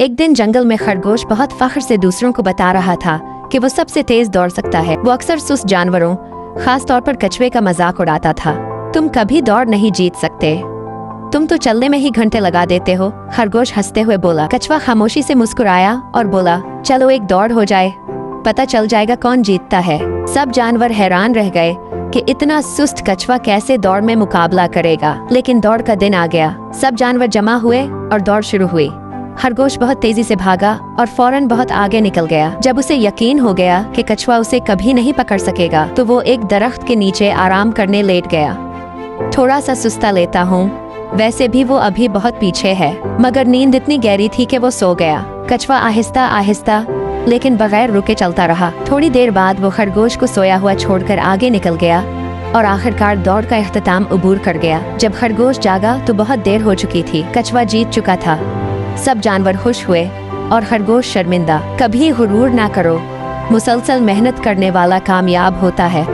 एक दिन जंगल में खरगोश बहुत फख्र से दूसरों को बता रहा था कि वो सबसे तेज दौड़ सकता है। वो अक्सर सुस्त जानवरों, खास तौर पर कछुए का मजाक उड़ाता था। तुम कभी दौड़ नहीं जीत सकते, तुम तो चलने में ही घंटे लगा देते हो। खरगोश हंसते हुए बोला। कछुआ खामोशी से मुस्कुराया और बोला, चलो एक दौड़ हो जाए, पता चल जाएगा कौन जीतता है। सब जानवर हैरान रह गए कि इतना सुस्त कछुआ कैसे दौड़ में मुकाबला करेगा। लेकिन दौड़ का दिन आ गया। सब जानवर जमा हुए और दौड़ शुरू हुई। खरगोश बहुत तेजी से भागा और फौरन बहुत आगे निकल गया। जब उसे यकीन हो गया कि कछुआ उसे कभी नहीं पकड़ सकेगा, तो वो एक दरख्त के नीचे आराम करने लेट गया। थोड़ा सा सुस्ता लेता हूँ, वैसे भी वो अभी बहुत पीछे है। मगर नींद इतनी गहरी थी कि वो सो गया। कछुआ आहिस्ता आहिस्ता लेकिन बगैर रुके चलता रहा। थोड़ी देर बाद वो खरगोश को सोया हुआ छोड़कर आगे निकल गया और आखिरकार दौड़ का इख्तिताम अबूर कर गया। जब खरगोश जागा तो बहुत देर हो चुकी थी। कछुआ जीत चुका था। सब जानवर खुश हुए और खरगोश शर्मिंदा। कभी गुरूर ना करो, मुसलसल मेहनत करने वाला कामयाब होता है।